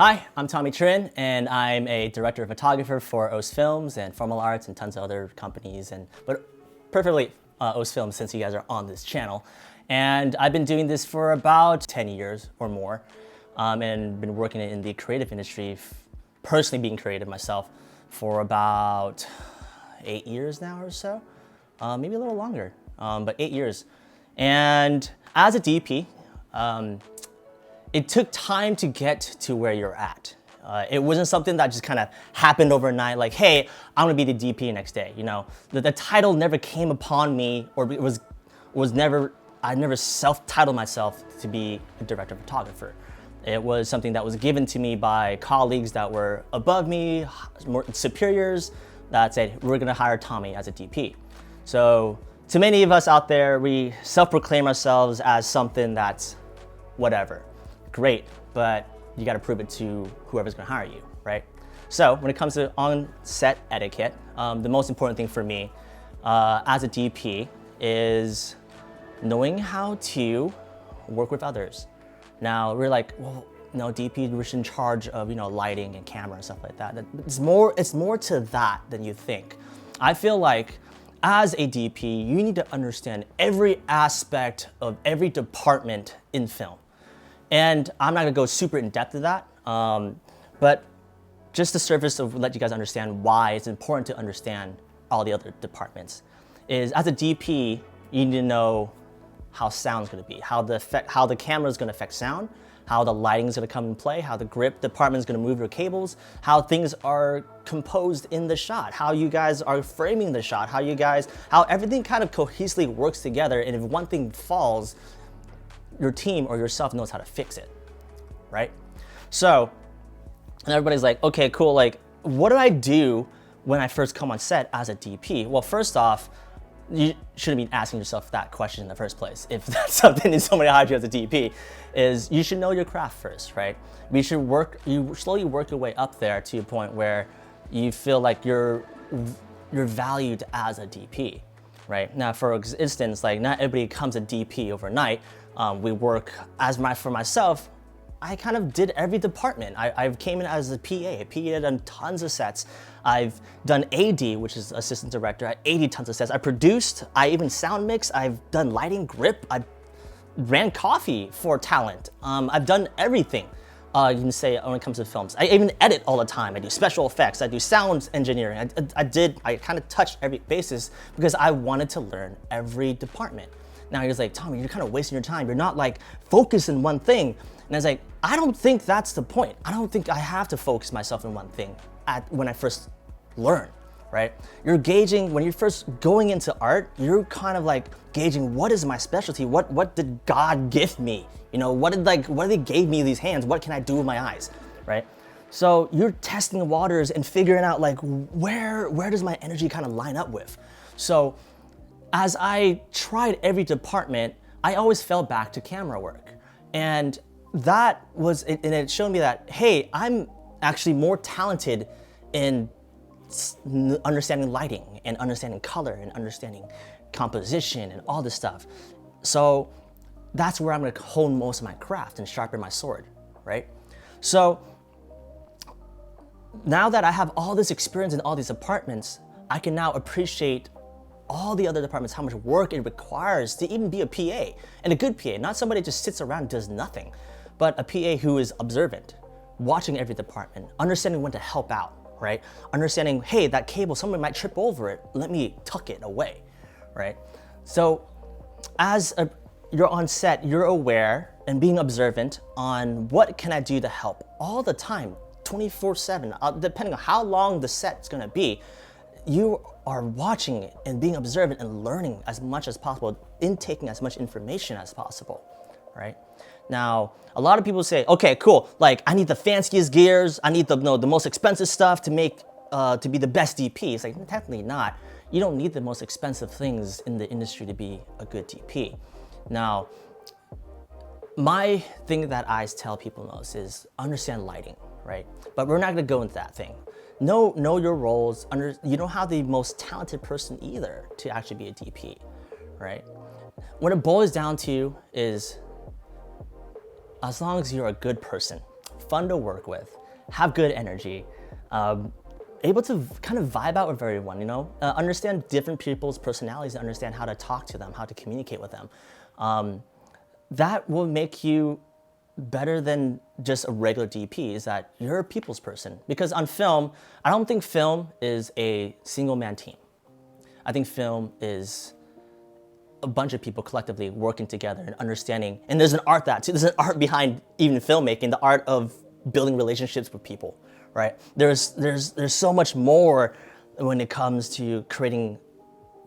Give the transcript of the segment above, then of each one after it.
Hi, I'm Tommy Trinh, and I'm a director of photographer for OS Films and Formal Arts and tons of other companies, but preferably OS Films since you guys are on this channel. And I've been doing this for about 10 years or more, and been working in the creative industry, personally being creative myself, for about 8 years now or so, maybe a little longer, but 8 years. And as a DP, it took time to get to where you're at. It wasn't something that just kind of happened overnight, like, hey, I'm gonna be the DP next day. You know, the title never came upon me, or it was never, I never self-titled myself to be a director of photographer. It was something that was given to me by colleagues that were above me, more superiors, that said, we're gonna hire Tommy as a DP. So to many of us out there, we self-proclaim ourselves as something that's whatever. Great, but you gotta prove it to whoever's gonna hire you, right? So when it comes to on-set etiquette, the most important thing for me as a DP is knowing how to work with others. Now we're like, well, no, DP, we're in charge of, you know, lighting and camera and stuff like that. It's more to that than you think. I feel like as a DP, you need to understand every aspect of every department in film. And I'm not gonna go super in depth to that, but just the surface of let you guys understand why it's important to understand all the other departments is, as a DP, you need to know how sound's gonna be, how the camera's gonna affect sound, how the lighting's gonna come in play, how the grip department's gonna move your cables, how things are composed in the shot, how you guys are framing the shot, how everything kind of cohesively works together, and if one thing falls, your team or yourself knows how to fix it, right? So, and everybody's like, okay, cool, like, what do I do when I first come on set as a DP? Well, first off, you shouldn't be asking yourself that question in the first place. If that's something that somebody hired you as a DP, is you should know your craft first, right? You slowly work your way up there to a point where you feel like you're valued as a DP, right? Now, for instance, like, not everybody becomes a DP overnight. We work, for myself, I kind of did every department. I came in as a PA. I've done tons of sets. I've done AD, which is assistant director. I AD tons of sets. I produced, I even sound mix. I've done lighting, grip. I ran coffee for talent. I've done everything. You can say when it comes to films. I even edit all the time. I do special effects. I do sound engineering. I kind of touched every basis because I wanted to learn every department. Now you're just like, Tommy, you're kind of wasting your time. You're not like focused in one thing. And I was like, I don't think that's the point. I don't think I have to focus myself in one thing when I first learn, right? You're gauging, when you're first going into art, you're kind of like gauging, what is my specialty? What did God give me? You know, what did they gave me these hands? What can I do with my eyes, right? So you're testing the waters and figuring out like, where does my energy kind of line up with? So as I tried every department, I always fell back to camera work. And it showed me that, hey, I'm actually more talented in understanding lighting and understanding color and understanding composition and all this stuff. So that's where I'm gonna hone most of my craft and sharpen my sword, right? So now that I have all this experience in all these departments, I can now appreciate all the other departments, how much work it requires to even be a PA, and a good PA, not somebody who just sits around and does nothing, but a PA who is observant, watching every department, understanding when to help out, right? Understanding, hey, that cable, someone might trip over it, let me tuck it away, right? So you're on set, you're aware and being observant on what can I do to help all the time, 24/7, depending on how long the set's gonna be. You are watching it and being observant and learning as much as possible, intaking as much information as possible, right? Now, a lot of people say, okay, cool, like, I need the fanciest gears, I need the most expensive stuff to make, to be the best DP. It's like, technically not. You don't need the most expensive things in the industry to be a good DP. Now, my thing that I tell people most is understand lighting, right? But we're not gonna go into that thing. Know your roles. You don't have the most talented person either to actually be a DP, right? What it boils down to is, as long as you're a good person, fun to work with, have good energy, able to kind of vibe out with everyone, you know, understand different people's personalities, and understand how to talk to them, how to communicate with them. That will make you better than just a regular DP, is that you're a people's person. Because on film, I don't think film is a single man team. I think film is a bunch of people collectively working together and understanding, and there's an art there's an art behind even filmmaking, the art of building relationships with people, right? There's so much more when it comes to creating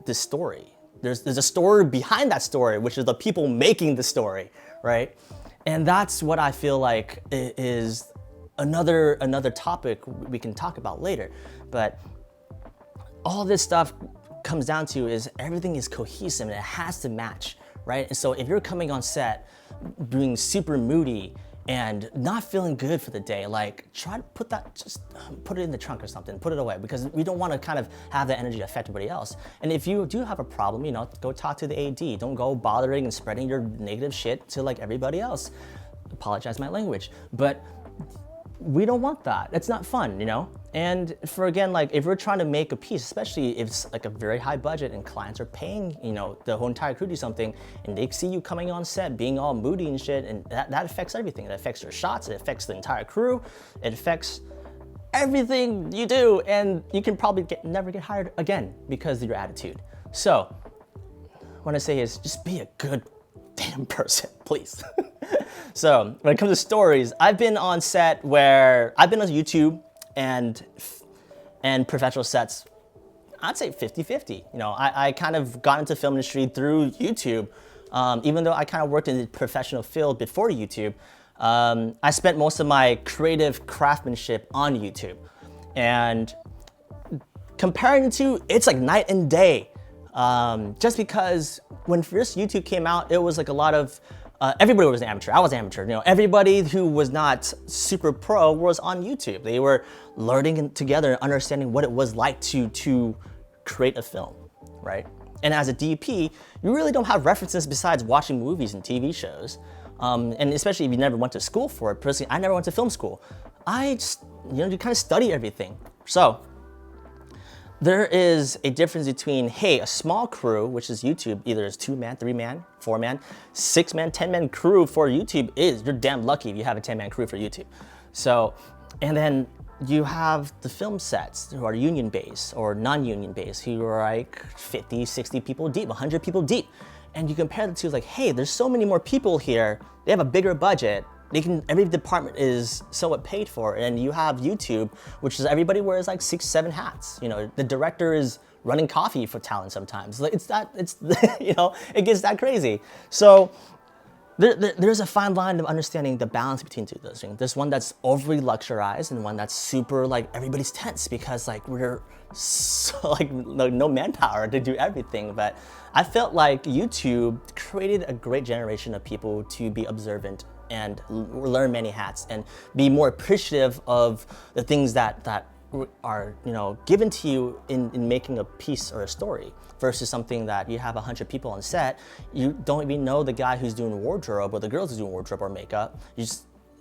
this story. There's a story behind that story, which is the people making the story, right? And that's what I feel like is another topic we can talk about later. But all this stuff comes down to is everything is cohesive and it has to match, right? And so if you're coming on set being super moody and not feeling good for the day, like try to just put it in the trunk or something, put it away, because we don't want to kind of have that energy affect everybody else. And if you do have a problem, you know, go talk to the AD. Don't go bothering and spreading your negative shit to like everybody else. Apologize my language, but we don't want that. It's not fun, you know? And for again, like if we're trying to make a piece, especially if it's like a very high budget and clients are paying, you know, the whole entire crew to do something, and they see you coming on set being all moody and shit, and that affects everything. It affects your shots, it affects the entire crew, it affects everything you do, and you can probably never get hired again because of your attitude. So what I say is just be a good damn person, please. So when it comes to stories, I've been on set where I've been on YouTube and professional sets, I'd say 50-50. You know, I kind of got into film industry through YouTube. Even though I kind of worked in the professional field before YouTube, I spent most of my creative craftsmanship on YouTube. And comparing the two, it's like night and day. Just because when first YouTube came out, it was like a lot of, everybody was an amateur. I was an amateur. You know, everybody who was not super pro was on YouTube. They were learning together and understanding what it was like to create a film, right? And as a DP, you really don't have references besides watching movies and TV shows. And especially if you never went to school for it. Personally, I never went to film school. I just, you know, you kind of study everything. So there is a difference between, hey, a small crew, which is YouTube, either it's 2-man, 3-man, 4-man, 6-man, 10-man crew for YouTube you're damn lucky if you have a 10-man crew for YouTube. So, and then you have the film sets who are union-based or non-union based, who are like 50, 60 people deep, 100 people deep. And you compare the two, like, hey, there's so many more people here. They have a bigger budget. Every department is somewhat paid for, and you have YouTube, which is everybody wears like 6-7 hats. You know, the director is running coffee for talent sometimes. Like you know, it gets that crazy. So there's a fine line of understanding the balance between two of those things. There's one that's overly luxurized and one that's super like everybody's tense because like we're so like no manpower to do everything. But I felt like YouTube created a great generation of people to be observant and learn many hats and be more appreciative of the things that are, you know, given to you in making a piece or a story versus something that you have 100 people on set. You don't even know the guy who's doing wardrobe or the girl who's doing wardrobe or makeup.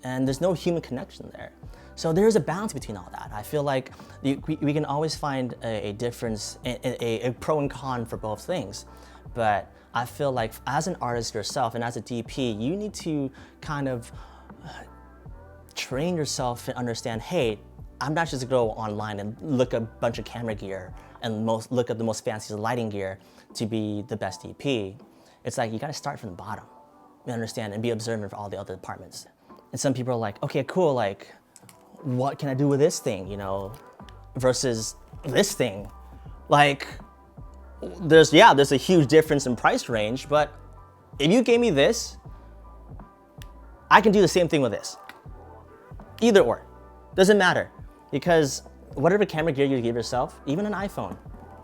And there's no human connection there. So there's a balance between all that. I feel like we can always find a difference, a pro and con for both things. But I feel like as an artist yourself and as a DP, you need to kind of train yourself and understand, hey, I'm not just gonna go online and look at a bunch of camera gear and look at the most fancy lighting gear to be the best DP. It's like you gotta start from the bottom. You understand, and be observant for all the other departments. And some people are like, okay, cool, like, what can I do with this thing, you know, versus this thing? Like, there's a huge difference in price range, but if you gave me this, I can do the same thing with this. Either or, doesn't matter. Because whatever camera gear you give yourself, even an iPhone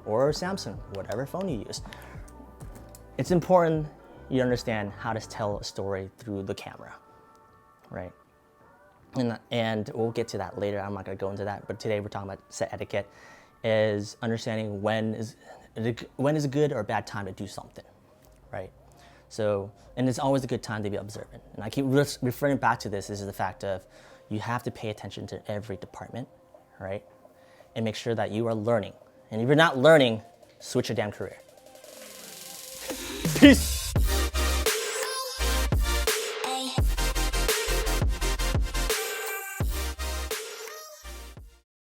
or a Samsung, whatever phone you use, it's important you understand how to tell a story through the camera, right? And we'll get to that later. I'm not gonna go into that, but today we're talking about set etiquette, is understanding when is a good or a bad time to do something, right? So, and it's always a good time to be observant. And I keep referring back to this is the fact of, You have to pay attention to every department, right? And make sure that you are learning. And if you're not learning, switch your damn career. Peace.